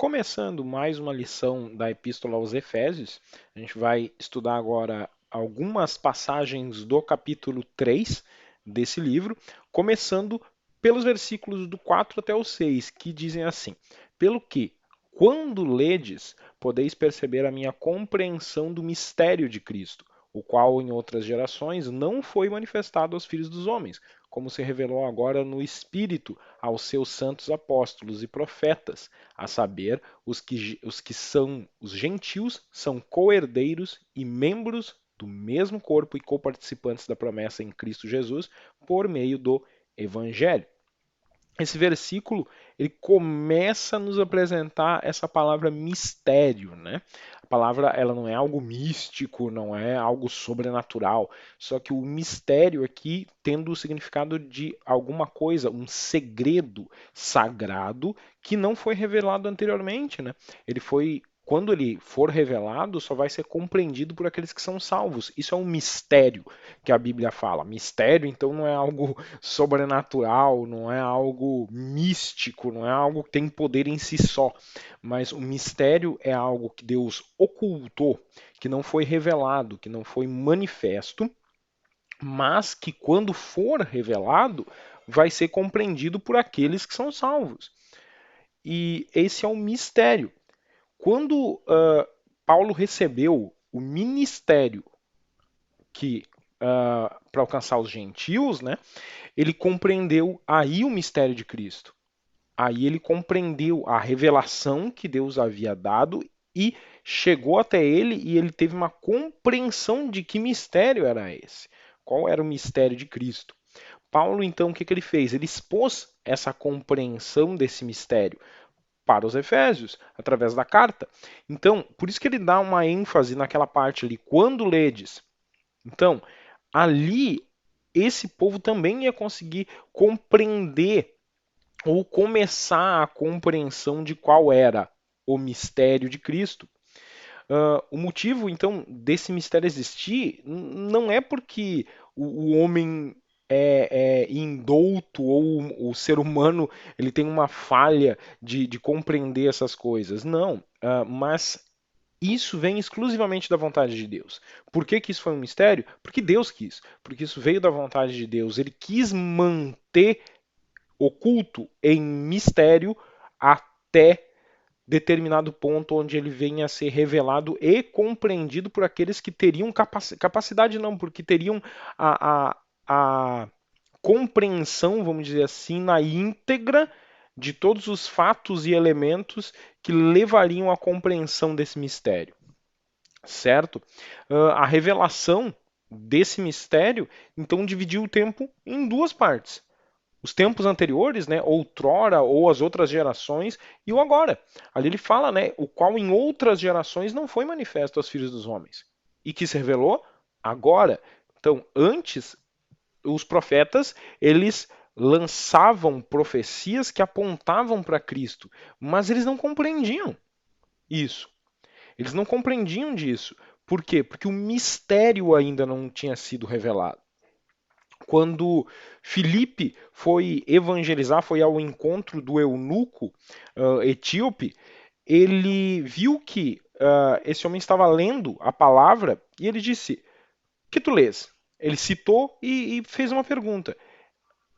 Começando mais uma lição da Epístola aos Efésios, a gente vai estudar agora algumas passagens do capítulo 3 desse livro, começando pelos versículos do 4 até o 6, que dizem assim: Pelo que, quando ledes, podeis perceber a minha compreensão do mistério de Cristo, o qual em outras gerações não foi manifestado aos filhos dos homens, como se revelou agora no Espírito aos seus santos apóstolos e profetas, a saber, os que são os gentios são co-herdeiros e membros do mesmo corpo e coparticipantes da promessa em Cristo Jesus por meio do Evangelho. Esse versículo ele começa a nos apresentar essa palavra mistério, né? A palavra ela não é algo místico, não é algo sobrenatural, só que o mistério aqui tendo o significado de alguma coisa, um segredo sagrado que não foi revelado anteriormente, né? Ele foi Quando ele for revelado, só vai ser compreendido por aqueles que são salvos. Isso é um mistério que a Bíblia fala. Mistério, então, não é algo sobrenatural, não é algo místico, não é algo que tem poder em si só, mas o mistério é algo que Deus ocultou, que não foi revelado, que não foi manifesto, mas que quando for revelado vai ser compreendido por aqueles que são salvos. E esse é o mistério. Quando Paulo recebeu o ministério que para alcançar os gentios, né? Ele compreendeu aí o mistério de Cristo. Aí ele compreendeu a revelação que Deus havia dado e chegou até ele e ele teve uma compreensão de que mistério era esse. Qual era o mistério de Cristo? Paulo, então, o que ele fez? Ele expôs essa compreensão desse mistério para os Efésios, através da carta. Então, por isso que ele dá uma ênfase naquela parte ali, quando ledes. Então, ali esse povo também ia conseguir compreender ou começar a compreensão de qual era o mistério de Cristo. O motivo, então, desse mistério existir não é porque o homem é indouto ou o ser humano ele tem uma falha de compreender essas coisas. Não, mas isso vem exclusivamente da vontade de Deus. Por que, que isso foi um mistério? Porque Deus quis. Porque isso veio da vontade de Deus. Ele quis manter oculto em mistério até determinado ponto onde ele venha a ser revelado e compreendido por aqueles que teriam capacidade, não, porque teriam a compreensão, vamos dizer assim, na íntegra de todos os fatos e elementos que levariam à compreensão desse mistério, certo? A revelação desse mistério, então, dividiu o tempo em duas partes os tempos anteriores, né, outrora ou as outras gerações, e o agora. Ali ele fala, né, o qual em outras gerações não foi manifesto aos filhos dos homens, e que se revelou agora. Então, antes, os profetas, eles lançavam profecias que apontavam para Cristo, mas eles não compreendiam isso. Eles não compreendiam disso. Por quê? Porque o mistério ainda não tinha sido revelado. Quando Filipe foi evangelizar, foi ao encontro do eunuco etíope, ele viu que esse homem estava lendo a palavra e ele disse: Que tu lês? Ele citou e fez uma pergunta.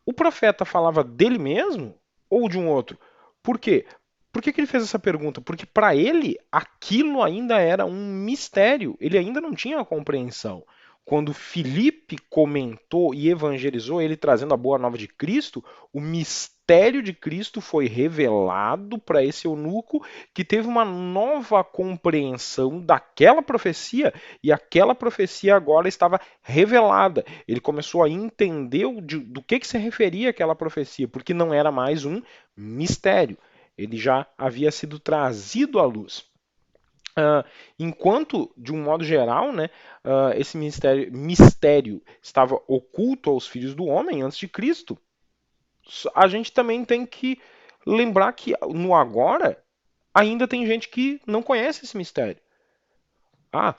O profeta falava dele mesmo ou de um outro? Por quê? Por que ele fez essa pergunta? Porque para ele aquilo ainda era um mistério, ele ainda não tinha a compreensão. Quando Filipe comentou e evangelizou, ele trazendo a boa nova de Cristo, o mistério de Cristo foi revelado para esse eunuco que teve uma nova compreensão daquela profecia e aquela profecia agora estava revelada. Ele começou a entender do que se referia aquela profecia, porque não era mais um mistério. Ele já havia sido trazido à luz. Enquanto, de um modo geral, né, esse mistério estava oculto aos filhos do homem antes de Cristo, a gente também tem que lembrar que no agora ainda tem gente que não conhece esse mistério. Ah,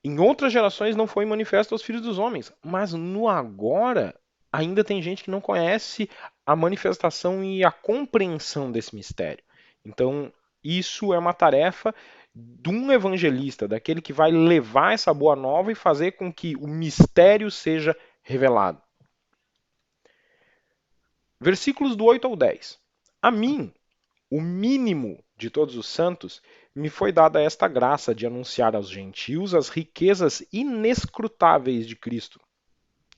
em outras gerações não foi manifesto aos filhos dos homens, mas no agora ainda tem gente que não conhece a manifestação e a compreensão desse mistério. Então, Isso é uma tarefa de um evangelista, daquele que vai levar essa boa nova e fazer com que o mistério seja revelado. Versículos do 8 ao 10. A mim, o mínimo de todos os santos, me foi dada esta graça de anunciar aos gentios as riquezas inescrutáveis de Cristo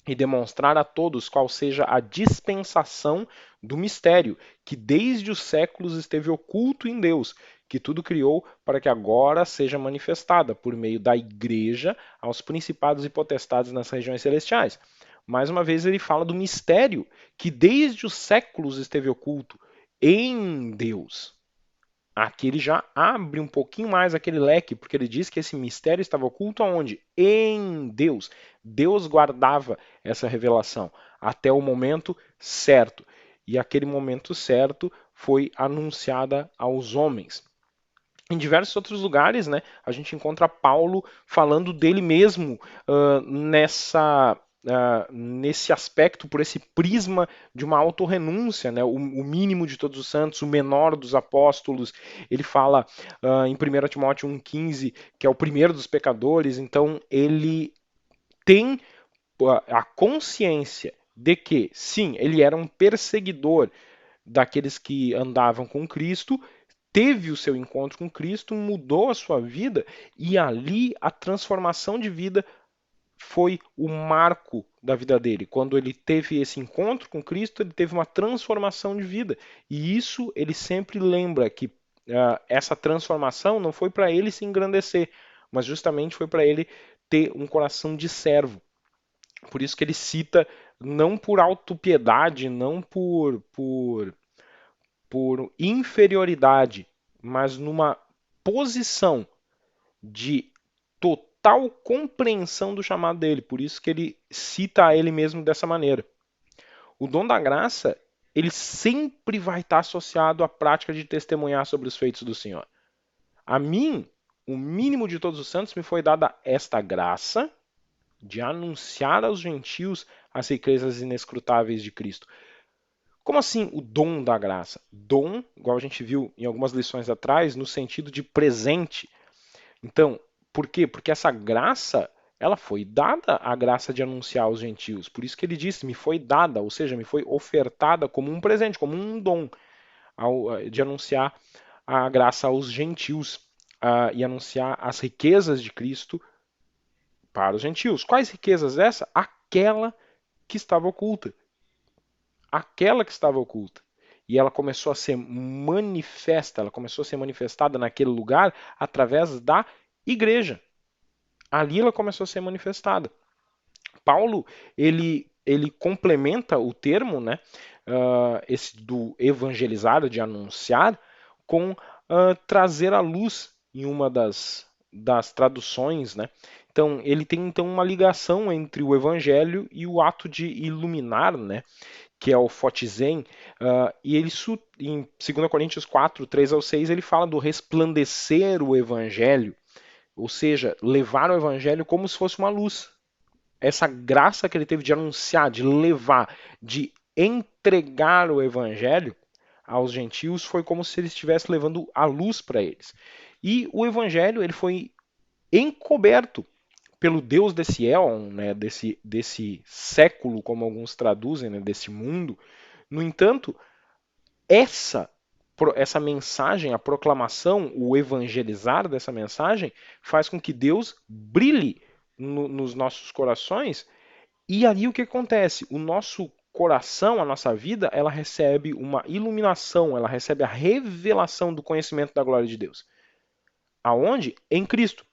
e demonstrar a todos qual seja a dispensação do mistério, que desde os séculos esteve oculto em Deus, que tudo criou para que agora seja manifestada por meio da igreja aos principados e potestades nas regiões celestiais. Mais uma vez ele fala do mistério que desde os séculos esteve oculto em Deus. Aqui ele já abre um pouquinho mais aquele leque, porque ele diz que esse mistério estava oculto aonde? Em Deus. Deus guardava essa revelação até o momento certo. E aquele momento certo foi anunciada aos homens. Em diversos outros lugares, né, a gente encontra Paulo falando dele mesmo nesse aspecto, por esse prisma de uma autorrenúncia, né, o mínimo de todos os santos, o menor dos apóstolos. Ele fala em 1 Timóteo 1,15 que é o primeiro dos pecadores, então ele tem a consciência de que, sim, ele era um perseguidor daqueles que andavam com Cristo, teve o seu encontro com Cristo, mudou a sua vida e ali a transformação de vida foi o marco da vida dele. Quando ele teve esse encontro com Cristo, ele teve uma transformação de vida. E isso ele sempre lembra que essa transformação não foi para ele se engrandecer, mas justamente foi para ele ter um coração de servo. Por isso que ele cita não por autopiedade, não por inferioridade, mas numa posição de total compreensão do chamado dele. Por isso que ele cita a ele mesmo dessa maneira. O dom da graça, ele sempre vai estar associado à prática de testemunhar sobre os feitos do Senhor. A mim, o mínimo de todos os santos, me foi dada esta graça de anunciar aos gentios as riquezas inescrutáveis de Cristo. Como assim o dom da graça? Dom, igual a gente viu em algumas lições atrás, no sentido de presente. Então, por quê? Porque essa graça, ela foi dada, a graça de anunciar aos gentios. Por isso que ele disse, me foi dada, ou seja, me foi ofertada como um presente, como um dom, de anunciar a graça aos gentios e anunciar as riquezas de Cristo para os gentios. Quais riquezas essa? Aquela que estava oculta. Aquela que estava oculta. E ela começou a ser manifesta, ela começou a ser manifestada naquele lugar através da igreja. Ali ela começou a ser manifestada. Paulo, ele complementa o termo, né, esse do evangelizar, de anunciar, com trazer à luz em uma das traduções, né? Então, ele tem então uma ligação entre o evangelho e o ato de iluminar, né? Que é o fotizen, e ele em 2 Coríntios 4, 3 ao 6, ele fala do resplandecer o evangelho, ou seja, levar o evangelho como se fosse uma luz. Essa graça que ele teve de anunciar, de levar, de entregar o evangelho aos gentios foi como se ele estivesse levando a luz para eles. E o evangelho ele foi encoberto pelo Deus desse éon, né, desse século, como alguns traduzem, né, desse mundo. No entanto, essa mensagem, a proclamação, o evangelizar dessa mensagem, faz com que Deus brilhe nos nossos corações. E aí o que acontece? O nosso coração, a nossa vida, ela recebe uma iluminação, ela recebe a revelação do conhecimento da glória de Deus. Aonde? Em Cristo.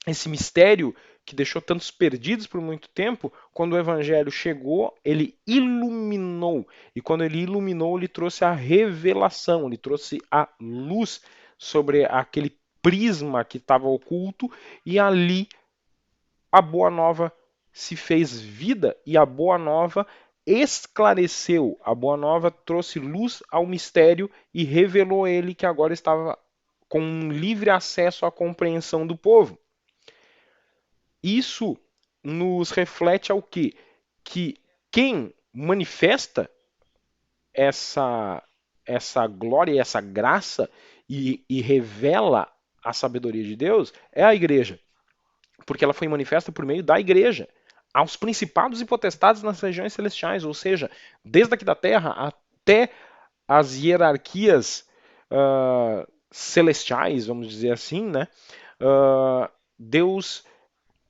Esse mistério que deixou tantos perdidos por muito tempo, quando o evangelho chegou, ele iluminou. E quando ele iluminou, ele trouxe a revelação, ele trouxe a luz sobre aquele prisma que estava oculto, e ali a boa nova se fez vida e a boa nova esclareceu. A boa nova trouxe luz ao mistério e revelou ele que agora estava com um livre acesso à compreensão do povo. Isso nos reflete ao quê? Que quem manifesta essa glória e essa graça e revela a sabedoria de Deus é a igreja, porque ela foi manifesta por meio da igreja aos principados e potestades nas regiões celestiais, ou seja, desde aqui da terra até as hierarquias celestiais, vamos dizer assim, né? Deus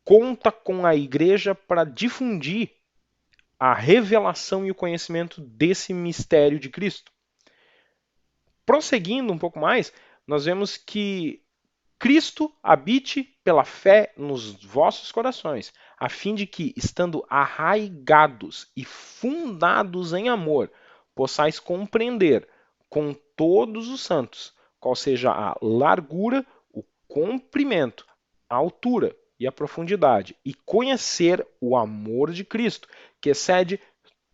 conta com a igreja para difundir a revelação e o conhecimento desse mistério de Cristo. Prosseguindo um pouco mais, nós vemos que Cristo habite pela fé nos vossos corações, a fim de que, estando arraigados e fundados em amor, possais compreender com todos os santos qual seja a largura, o comprimento, a altura e a profundidade, e conhecer o amor de Cristo, que excede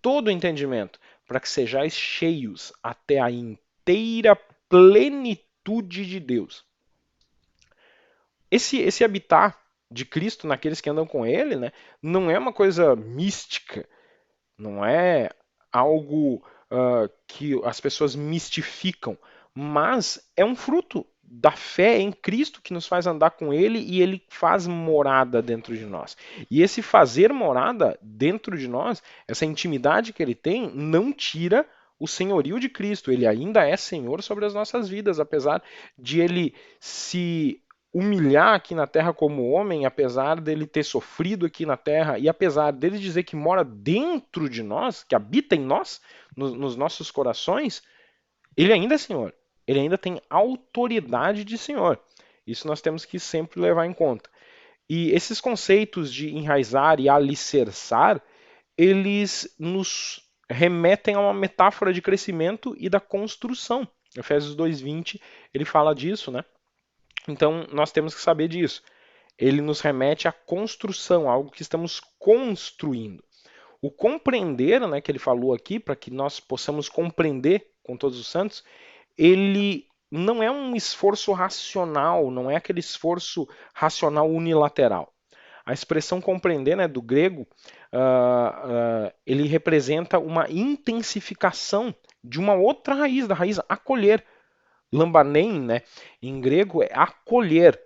todo o entendimento, para que sejais cheios até a inteira plenitude de Deus. Esse habitar de Cristo naqueles que andam com ele, né, não é uma coisa mística, não é algo que as pessoas mistificam, mas é um fruto da fé em Cristo que nos faz andar com ele e ele faz morada dentro de nós. E esse fazer morada dentro de nós, essa intimidade que ele tem, não tira o senhorio de Cristo. Ele ainda é Senhor sobre as nossas vidas, apesar de ele se humilhar aqui na terra como homem, apesar dele ter sofrido aqui na terra e apesar dele dizer que mora dentro de nós, que habita em nós, nos nossos corações, ele ainda é Senhor. Ele ainda tem autoridade de Senhor. Isso nós temos que sempre levar em conta. E esses conceitos de enraizar e alicerçar, eles nos remetem a uma metáfora de crescimento e da construção. Efésios 2:20, ele fala disso, né? Então, nós temos que saber disso. Ele nos remete à construção, algo que estamos construindo. O compreender, né, que ele falou aqui, para que nós possamos compreender com todos os santos, ele não é um esforço racional, não é aquele esforço racional unilateral. A expressão compreender, né, do grego, ele representa uma intensificação de uma outra raiz, da raiz acolher. Lambanem, né, em grego, é acolher.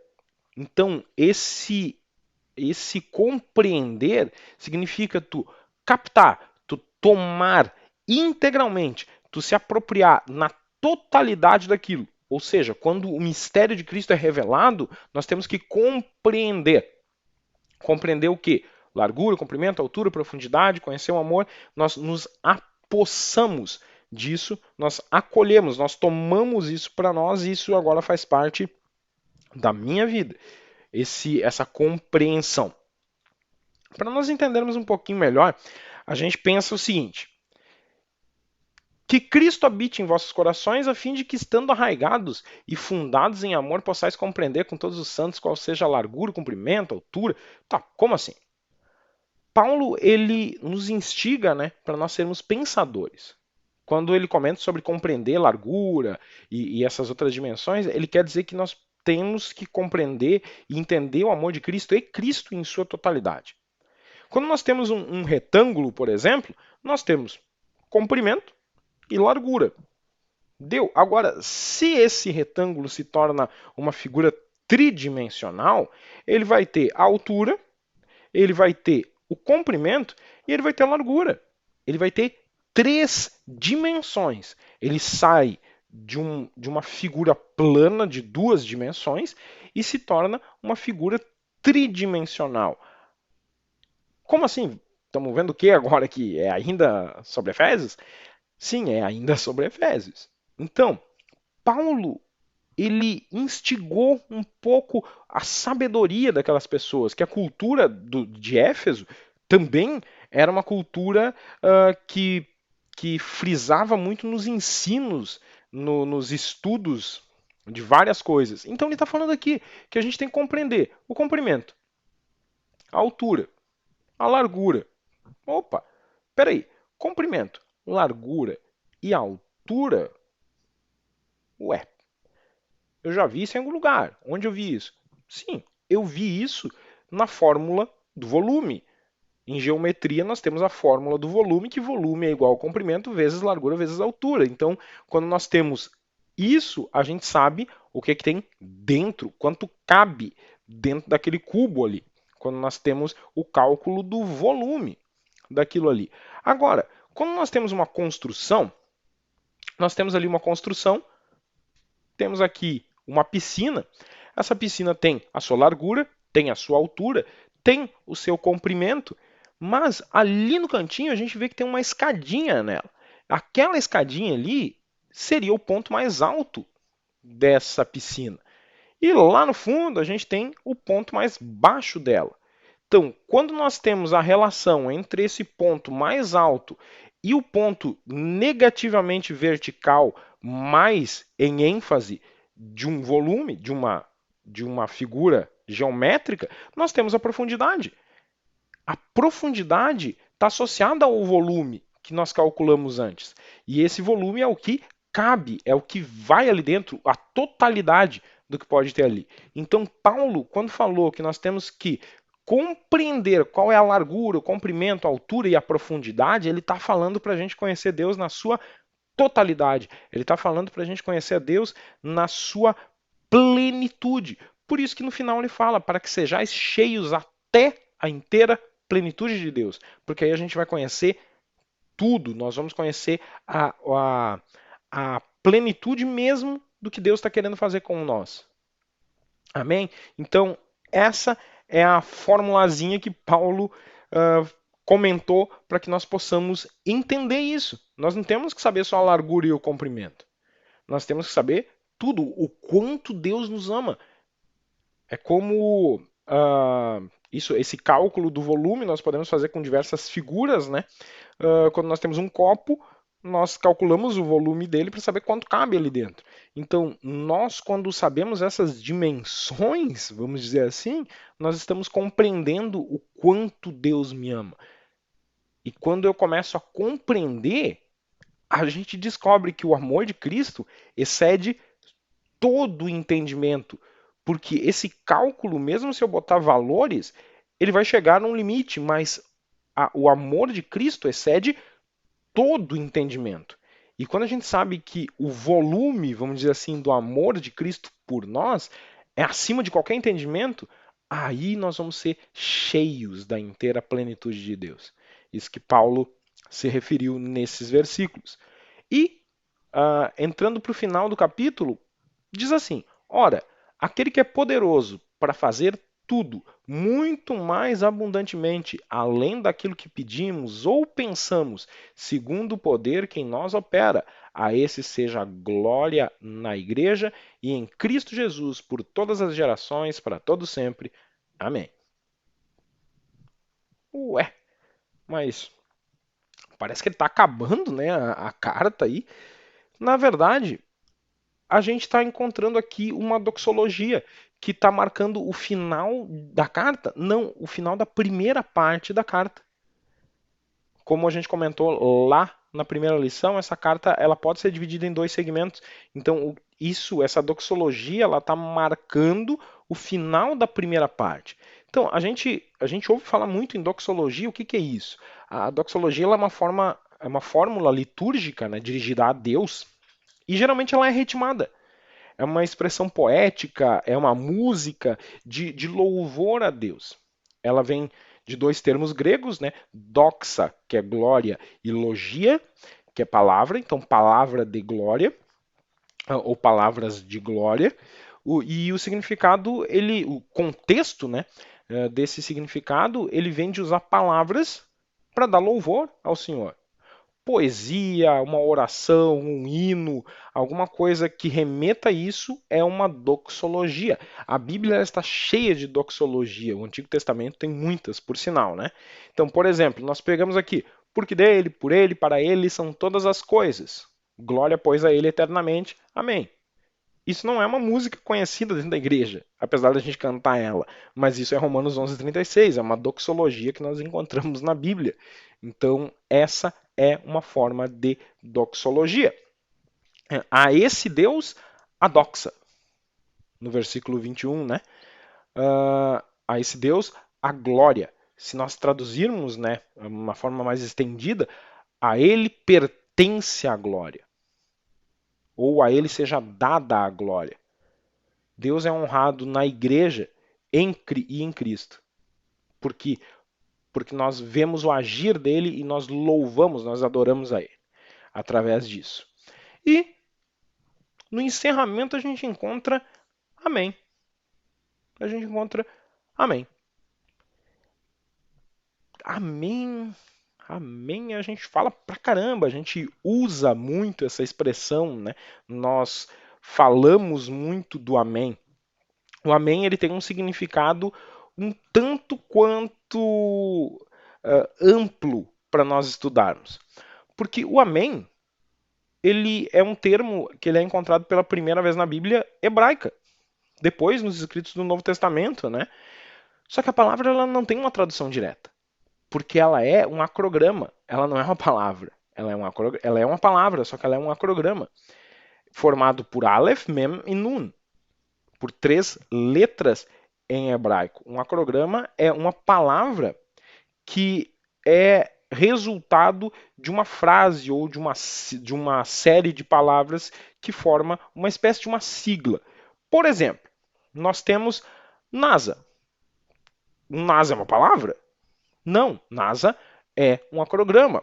Então, esse compreender significa tu captar, tu tomar integralmente, tu se apropriar na totalidade daquilo. Ou seja, quando o mistério de Cristo é revelado, nós temos que compreender. Compreender o quê? Largura, comprimento, altura, profundidade, conhecer o amor. Nós nos apossamos disso, nós acolhemos, nós tomamos isso para nós e isso agora faz parte da minha vida. Essa compreensão. Para nós entendermos um pouquinho melhor, a gente pensa o seguinte: que Cristo habite em vossos corações, a fim de que, estando arraigados e fundados em amor, possais compreender com todos os santos qual seja a largura, o comprimento, a altura. Tá, como assim? Paulo, ele nos instiga, né, para nós sermos pensadores. Quando ele comenta sobre compreender largura e essas outras dimensões, ele quer dizer que nós temos que compreender e entender o amor de Cristo e Cristo em sua totalidade. Quando nós temos um retângulo, por exemplo, nós temos comprimento e largura. Deu. Agora, se esse retângulo se torna uma figura tridimensional, ele vai ter a altura, ele vai ter o comprimento e ele vai ter a largura. Ele vai ter 3 dimensões. Ele sai de uma figura plana de 2 dimensões e se torna uma figura tridimensional. Como assim? Estamos vendo o que agora que é ainda sobre Efésios? Sim, é ainda sobre Efésios. Então, Paulo, ele instigou um pouco a sabedoria daquelas pessoas, que a cultura de Éfeso também era uma cultura que frisava muito nos ensinos, nos estudos de várias coisas. Então ele está falando aqui que a gente tem que compreender o comprimento, a altura, a largura. Opa, peraí, comprimento, largura e altura? Ué, eu já vi isso em algum lugar. Onde eu vi isso? Sim, eu vi isso na fórmula do volume. Em geometria, nós temos a fórmula do volume, que volume é igual ao comprimento vezes largura vezes altura. Então, quando nós temos Isso a gente sabe o que, que tem dentro, quanto cabe dentro daquele cubo ali, quando nós temos o cálculo do volume daquilo ali. Agora, quando nós temos uma construção, nós temos ali uma construção, temos aqui uma piscina. Essa piscina tem a sua largura, tem a sua altura, tem o seu comprimento, mas ali no cantinho a gente vê que tem uma escadinha nela. Aquela escadinha ali seria o ponto mais alto dessa piscina. E lá no fundo a gente tem o ponto mais baixo dela. Então, quando nós temos a relação entre esse ponto mais alto e o ponto negativamente vertical mais em ênfase de um volume, de uma figura geométrica, nós temos a profundidade. A profundidade está associada ao volume que nós calculamos antes. E esse volume é o que cabe, é o que vai ali dentro, a totalidade do que pode ter ali. Então, Paulo, quando falou que nós temos que compreender qual é a largura, o comprimento, a altura e a profundidade, ele está falando para a gente conhecer Deus na sua totalidade. Ele está falando para a gente conhecer a Deus na sua plenitude. Por isso que no final ele fala, para que sejais cheios até a inteira plenitude de Deus. Porque aí a gente vai conhecer tudo, nós vamos conhecer a plenitude mesmo do que Deus está querendo fazer com nós. Amém? Então, essa é a formulazinha que Paulo comentou para que nós possamos entender isso. Nós não temos que saber só a largura e o comprimento. Nós temos que saber tudo, o quanto Deus nos ama. É como esse cálculo do volume nós podemos fazer com diversas figuras, né? Quando nós temos um copo, nós calculamos o volume dele para saber quanto cabe ali dentro. Então, nós, quando sabemos essas dimensões, vamos dizer assim, nós estamos compreendendo o quanto Deus me ama. E quando eu começo a compreender, a gente descobre que o amor de Cristo excede todo o entendimento. Porque esse cálculo, mesmo se eu botar valores, ele vai chegar num limite, mas o amor de Cristo excede todo o entendimento. E quando a gente sabe que o volume, vamos dizer assim, do amor de Cristo por nós é acima de qualquer entendimento, aí nós vamos ser cheios da inteira plenitude de Deus. Isso que Paulo se referiu nesses versículos. E, entrando para o final do capítulo, diz assim: ora, aquele que é poderoso para fazer tudo, muito mais abundantemente, além daquilo que pedimos ou pensamos, segundo o poder que em nós opera, a esse seja a glória na Igreja e em Cristo Jesus por todas as gerações, para todo sempre. Amém. Ué, mas parece que ele está acabando, né, a carta aí. Na verdade, a gente está encontrando aqui uma doxologia que está marcando o final da carta, não, o final da primeira parte da carta. Como a gente comentou lá na primeira lição, essa carta ela pode ser dividida em dois segmentos. Então, essa doxologia, ela está marcando o final da primeira parte. Então, a gente ouve falar muito em doxologia. O que, que é isso? A doxologia ela é uma fórmula litúrgica, né, dirigida a Deus, e geralmente ela é ritmada. É uma expressão poética, é uma música de louvor a Deus. Ela vem de dois termos gregos, né? Doxa, que é glória, e logia, que é palavra, então palavra de glória, ou palavras de glória. E o significado, o contexto, né, desse significado, ele vem de usar palavras para dar louvor ao Senhor. Poesia, uma oração, um hino, alguma coisa que remeta a isso é uma doxologia. A Bíblia está cheia de doxologia. O Antigo Testamento tem muitas, por sinal, né? Então, por exemplo, nós pegamos aqui, porque dele, por ele, para ele são todas as coisas. Glória, pois, a ele eternamente. Amém. Isso não é uma música conhecida dentro da igreja, apesar da gente cantar ela. Mas isso é Romanos 11:36, é uma doxologia que nós encontramos na Bíblia. Então, essa é uma forma de doxologia. A esse Deus, a doxa, no versículo 21, né? A esse Deus, a glória. Se nós traduzirmos, né, uma forma mais estendida, a ele pertence a glória. ou a ele seja dada a glória. Deus é honrado na igreja e em Cristo. Porque nós vemos o agir dele e nós louvamos, nós adoramos a ele através disso. E no encerramento a gente encontra amém. A gente encontra amém. Amém. Amém, a gente fala pra caramba, a gente usa muito essa expressão, né? Nós falamos muito do amém. O amém ele tem um significado um tanto quanto amplo para nós estudarmos. Porque o amém, ele é um termo que ele é encontrado pela primeira vez na Bíblia hebraica, depois nos escritos do Novo Testamento, né? Só que a palavra ela não tem uma tradução direta, porque ela é um acrograma, ela não é uma palavra. Ela é uma palavra, só que ela é um acrograma, formado por Aleph, Mem e Nun, por 3 letras em hebraico. Um acrograma é uma palavra que é resultado de uma frase ou de uma série de palavras que forma uma espécie de uma sigla. Por exemplo, nós temos NASA. NASA é uma palavra? Não, NASA é um acrograma.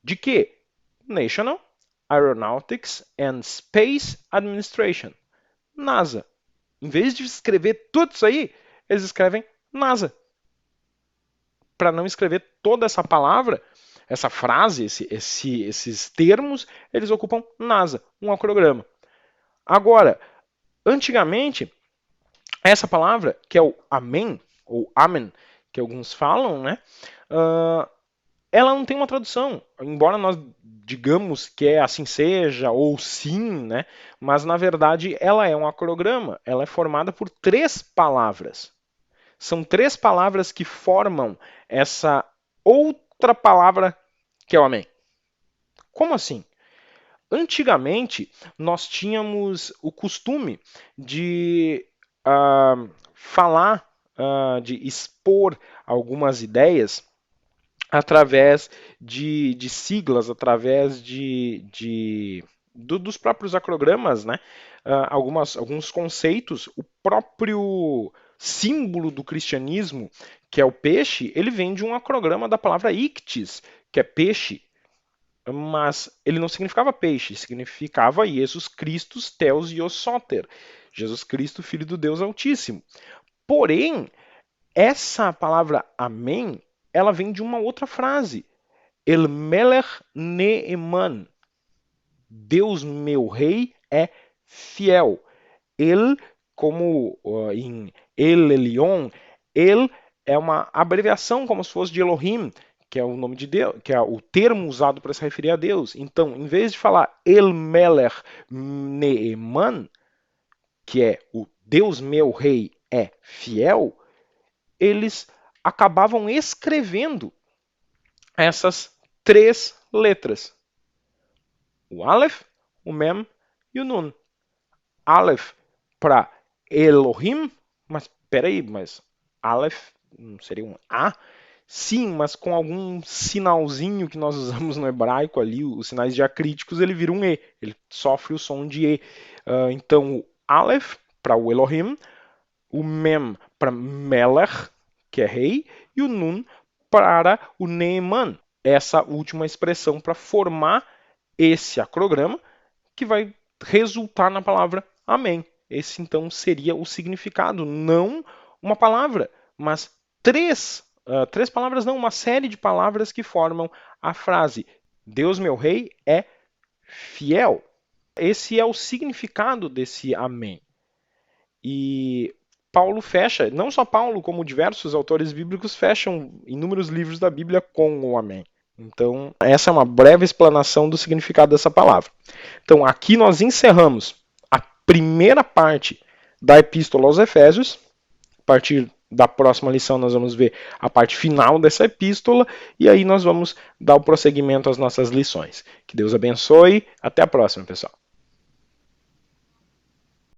De quê? National Aeronautics and Space Administration. NASA. Em vez de escrever tudo isso aí, eles escrevem NASA. Para não escrever toda essa palavra, essa frase, esses termos, eles ocupam NASA, um acrograma. Agora, antigamente, essa palavra, que é o amém, ou amen, que alguns falam, né? Ela não tem uma tradução, embora nós digamos que é assim seja, ou sim, né? Mas na verdade ela é um acrograma, ela é formada por 3 palavras. São 3 palavras que formam essa outra palavra que é o amém. Como assim? Antigamente, nós tínhamos o costume de falar, de expor algumas ideias através de siglas, através dos próprios acrogramas, né? Alguns conceitos, o próprio símbolo do cristianismo, que é o peixe, ele vem de um acrograma da palavra ictis, que é peixe, mas ele não significava peixe, significava Jesus Cristo, Theos Ios Soter, Jesus Cristo, Filho do Deus Altíssimo. Porém, essa palavra amém, ela vem de uma outra frase, El Melech Neeman, Deus meu rei é fiel. El, como em El Elyon, El é uma abreviação como se fosse de Elohim, que é o nome de Deus, que é o termo usado para se referir a Deus. Então, em vez de falar El Melech Neeman, que é o Deus meu rei é fiel, eles acabavam escrevendo essas 3 letras. O Aleph, o Mem e o Nun. Aleph para Elohim, mas peraí, mas Aleph não seria um A? Sim, mas com algum sinalzinho que nós usamos no hebraico ali, os sinais diacríticos, ele vira um E, ele sofre o som de E. Então, o Aleph para o Elohim, o Mem para Melech, que é rei, e o Nun para o Neeman, essa última expressão para formar esse acrograma que vai resultar na palavra amém. Esse então seria o significado, não uma palavra, mas 3 palavras, não, uma série de palavras que formam a frase Deus meu rei é fiel. Esse é o significado desse amém. E Paulo fecha, não só Paulo, como diversos autores bíblicos fecham inúmeros livros da Bíblia com o amém. Então, essa é uma breve explanação do significado dessa palavra. Então, aqui nós encerramos a primeira parte da Epístola aos Efésios. A partir da próxima lição, nós vamos ver a parte final dessa epístola e aí nós vamos dar o prosseguimento às nossas lições. Que Deus abençoe. Até a próxima, pessoal.